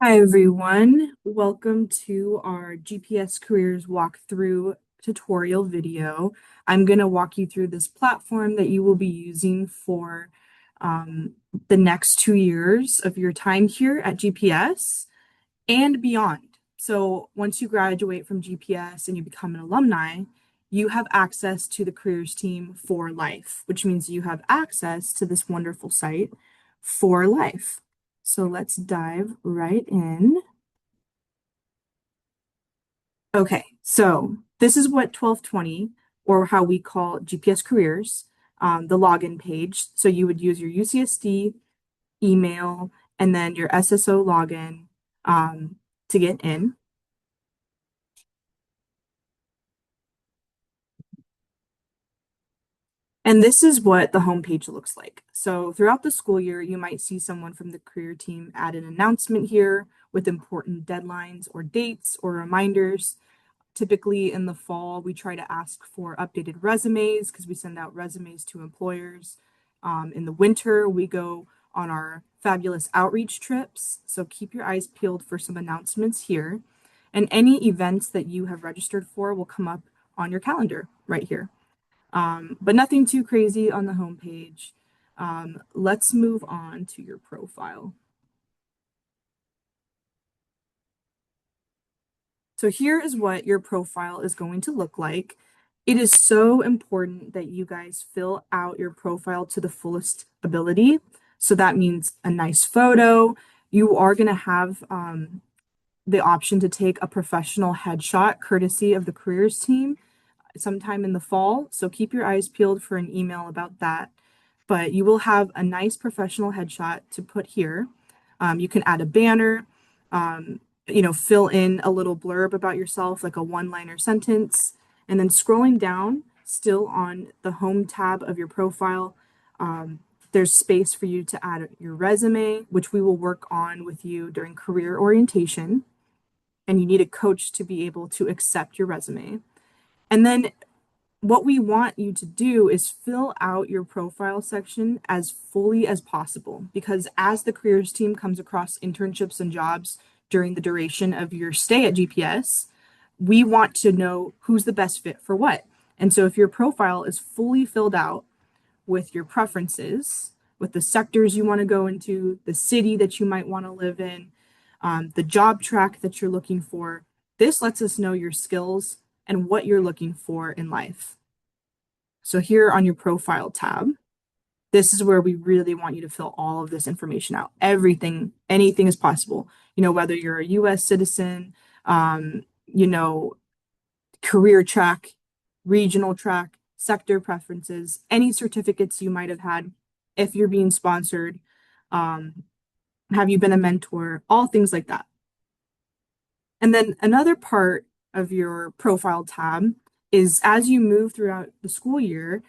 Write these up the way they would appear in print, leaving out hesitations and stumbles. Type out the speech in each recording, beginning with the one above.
Hi everyone, welcome to our GPS Careers walkthrough tutorial video. I'm going to walk you through this platform that you will be using for um, the next 2 years of your time here at GPS and beyond. So once you graduate from GPS and you become an alumni, you have access to the careers team for life, which means you have access to this wonderful site for life. So let's dive right in. Okay, so this is what 1220, or how we call GPS Careers, the login page. So you would use your UCSD email and then your SSO login to get in. And this is what the homepage looks like. So throughout the school year, you might see someone from the career team add an announcement here with important deadlines or dates or reminders. Typically in the fall, we try to ask for updated resumes because we send out resumes to employers. In the winter, we go on our fabulous outreach trips. So keep your eyes peeled for some announcements here. And any events that you have registered for will come up on your calendar right here. But nothing too crazy on the homepage. Let's move on to your profile. So here is what your profile is going to look like. It is so important that you guys fill out your profile to the fullest ability. So that means a nice photo. You are going to have the option to take a professional headshot courtesy of the careers team sometime in the fall. So keep your eyes peeled for an email about that. But you will have a nice professional headshot to put here. You can add a banner, fill in a little blurb about yourself, like a one-liner sentence. And then scrolling down, still on the home tab of your profile, there's space for you to add your resume, which we will work on with you during career orientation. And you need a coach to be able to accept your resume. And then what we want you to do is fill out your profile section as fully as possible because as the careers team comes across internships and jobs during the duration of your stay at GPS, we want to know who's the best fit for what. And so if your profile is fully filled out with your preferences, with the sectors you want to go into, the city that you might want to live in, the job track that you're looking for, this lets us know your skills and what you're looking for in life. So here on your profile tab, this is where we really want you to fill all of this information out. Everything, anything is possible. Whether you're a US citizen, um, you know, career track, regional track, sector preferences, any certificates you might have had, if you're being sponsored, um, have you been a mentor, all things like that. And then another part of your profile tab is as you move throughout the school year,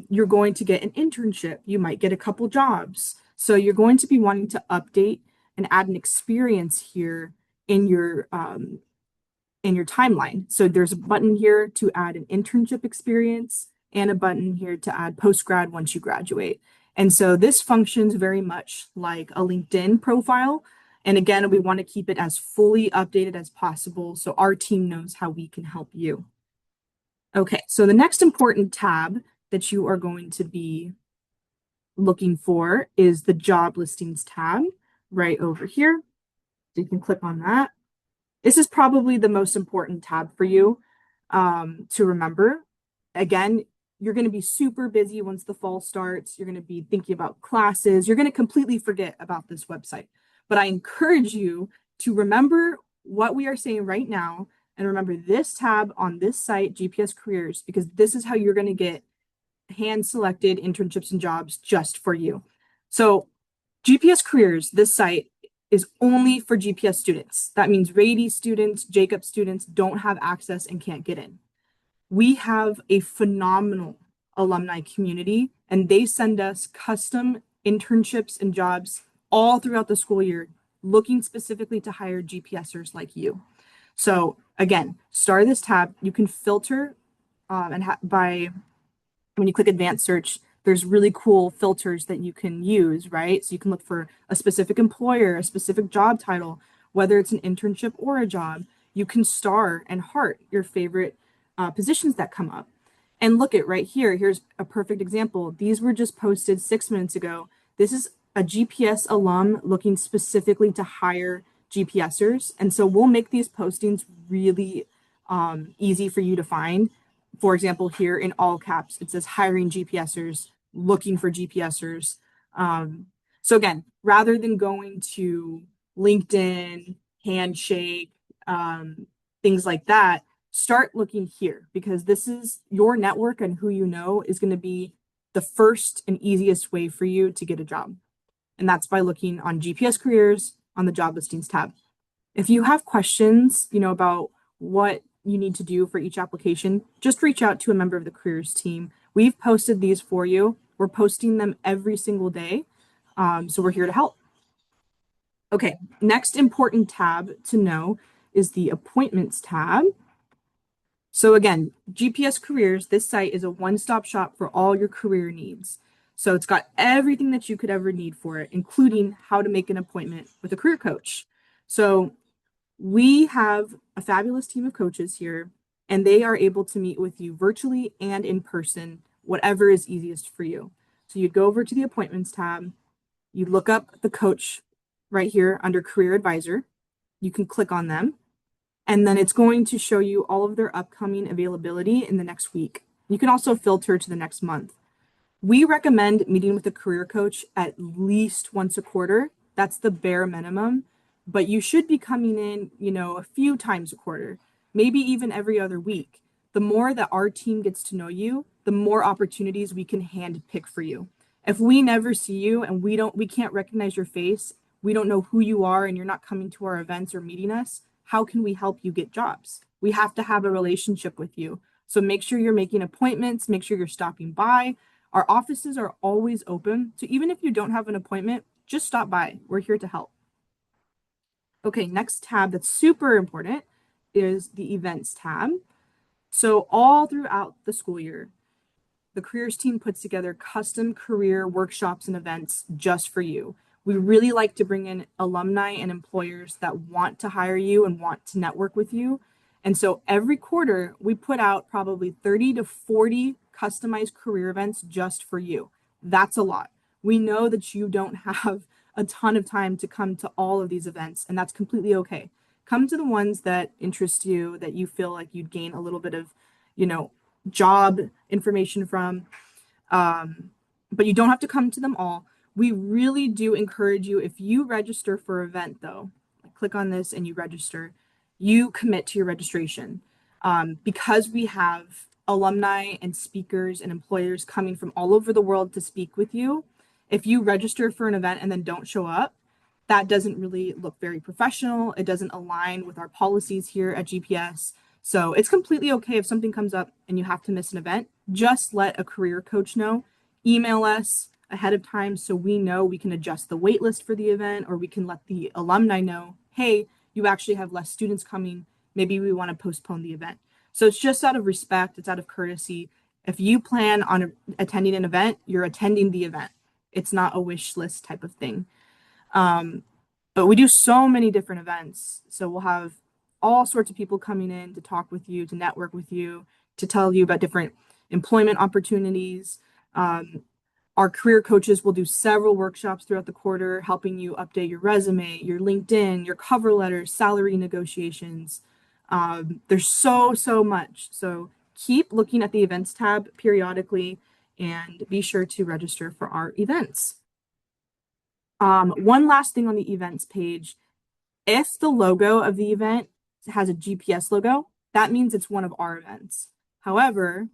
you're going to get an internship. You might get a couple jobs. So you're going to be wanting to update and add an experience here in your timeline. So there's a button here to add an internship experience and a button here to add post-grad once you graduate. And so this functions very much like a LinkedIn profile. And again, we want to keep it as fully updated as possible so our team knows how we can help you. Okay, so the next important tab that you are going to be looking for is the job listings tab right over here. So you can click on that. This is probably the most important tab for you to remember. Again, you're going to be super busy once the fall starts. You're going to be thinking about classes. You're going to completely forget about this website. But I encourage you to remember what we are saying right now and remember this tab on this site, GPS Careers, because this is how you're going to get hand-selected internships and jobs just for you. So GPS Careers, this site is only for GPS students. That means Rady students, Jacob students don't have access and can't get in. We have a phenomenal alumni community, and they send us custom internships and jobs all throughout the school year, looking specifically to hire GPSers like you. So again, star this tab. You can filter by when you click advanced search, there's really cool filters that you can use, right? So you can look for a specific employer, a specific job title, whether it's an internship or a job. You can star and heart your favorite positions that come up. And look at right here. Here's a perfect example. These were just posted 6 minutes ago. This is a GPS alum looking specifically to hire GPSers. And so we'll make these postings really easy for you to find. For example, here in all caps, it says hiring GPSers, looking for GPSers. So again, rather than going to LinkedIn, Handshake, things like that, start looking here because this is your network and who you know is going to be the first and easiest way for you to get a job. And that's by looking on GPS Careers on the job listings tab. If you have questions, about what you need to do for each application, just reach out to a member of the careers team. We've posted these for you. We're posting them every single day. So we're here to help. Okay, next important tab to know is the appointments tab. So again, GPS Careers, this site is a one-stop shop for all your career needs. So it's got everything that you could ever need for it, including how to make an appointment with a career coach. So we have a fabulous team of coaches here, and they are able to meet with you virtually and in person, whatever is easiest for you. So you'd go over to the appointments tab, you look up the coach right here under career advisor. You can click on them, and then it's going to show you all of their upcoming availability in the next week. You can also filter to the next month. We recommend meeting with a career coach at least once a quarter. That's the bare minimum, but you should be coming in, a few times a quarter, maybe even every other week. The more that our team gets to know you, the more opportunities we can hand pick for you. If we never see you and we can't recognize your face, we don't know who you are and you're not coming to our events or meeting us, how can we help you get jobs? We have to have a relationship with you. So make sure you're making appointments, make sure you're stopping by. Our offices are always open. So even if you don't have an appointment, just stop by. We're here to help. Okay, next tab that's super important is the events tab. So all throughout the school year, the careers team puts together custom career workshops and events just for you. We really like to bring in alumni and employers that want to hire you and want to network with you. And so every quarter, we put out probably 30 to 40 customized career events just for you. That's a lot. We know that you don't have a ton of time to come to all of these events, and that's completely okay. Come to the ones that interest you, that you feel like you'd gain a little bit of, job information from. But you don't have to come to them all. We really do encourage you, if you register for an event though, click on this and you register, you commit to your registration. Because we have alumni and speakers and employers coming from all over the world to speak with you, if you register for an event and then don't show up, that doesn't really look very professional. It doesn't align with our policies here at GPS. So it's completely okay if something comes up and you have to miss an event. Just let a career coach know. Email us ahead of time so we know we can adjust the wait list for the event, or we can let the alumni know, hey, you actually have less students coming. Maybe we want to postpone the event. So it's just out of respect. It's out of courtesy. If you plan on attending an event, you're attending the event. It's not a wish list type of thing. But we do so many different events. So we'll have all sorts of people coming in to talk with you, to network with you, to tell you about different employment opportunities. Our career coaches will do several workshops throughout the quarter, helping you update your resume, your LinkedIn, your cover letters, salary negotiations. There's so much. So keep looking at the events tab periodically and be sure to register for our events. One last thing on the events page, if the logo of the event has a GPS logo, that means it's one of our events. However,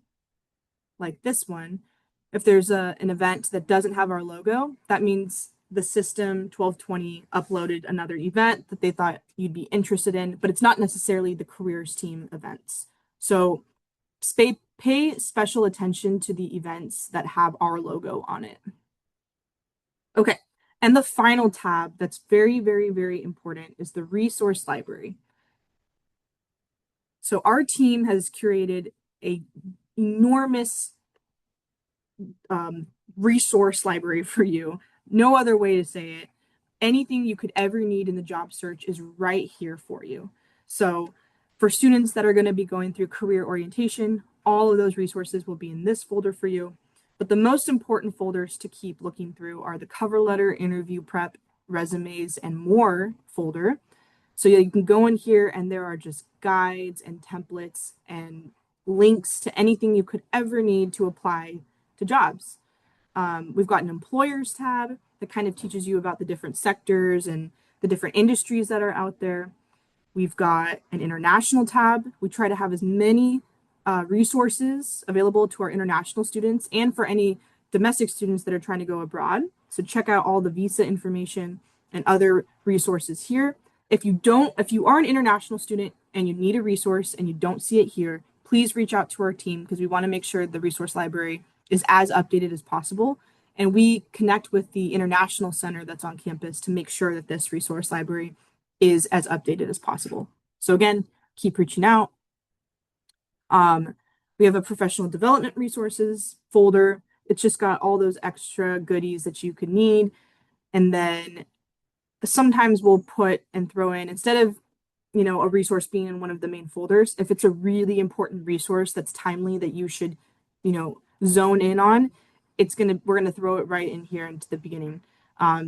like this one, if there's an event that doesn't have our logo, that means the system 1220 uploaded another event that they thought you'd be interested in, but it's not necessarily the careers team events. So pay special attention to the events that have our logo on it. Okay, and the final tab that's very, very, very important is the resource library. So our team has curated a enormous resource library for you. No other way to say it. Anything you could ever need in the job search is right here for you. So, for students that are going to be going through career orientation, all of those resources will be in this folder for you. But the most important folders to keep looking through are the cover letter, interview prep, resumes, and more folder. So you can go in here and there are just guides and templates and links to anything you could ever need to apply to jobs. We've got an employers tab that kind of teaches you about the different sectors and the different industries that are out there. We've got an international tab. We try to have as many resources available to our international students and for any domestic students that are trying to go abroad. So check out all the visa information and other resources here. If you are an international student and you need a resource and you don't see it here, please reach out to our team because we want to make sure the resource library is as updated as possible. And we connect with the international center that's on campus to make sure that this resource library is as updated as possible. So again, keep reaching out. We have a professional development resources folder. It's just got all those extra goodies that you could need. And then sometimes we'll put and throw in, instead of, a resource being in one of the main folders, if it's a really important resource that's timely that you should, zone in on, we're gonna throw it right in here into the beginning.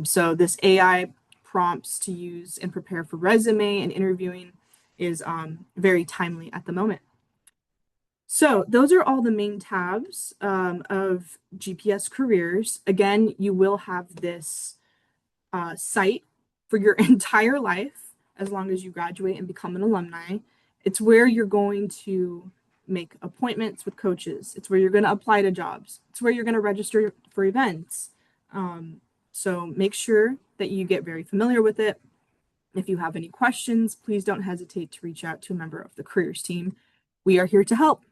So this AI prompts to use and prepare for resume and interviewing is very timely at the moment. So those are all the main tabs of GPS Careers. Again, you will have this site for your entire life as long as you graduate and become an alumni. It's where you're going to make appointments with coaches. It's where you're going to apply to jobs. It's where you're going to register for events. So make sure that you get very familiar with it. If you have any questions, please don't hesitate to reach out to a member of the careers team. We are here to help.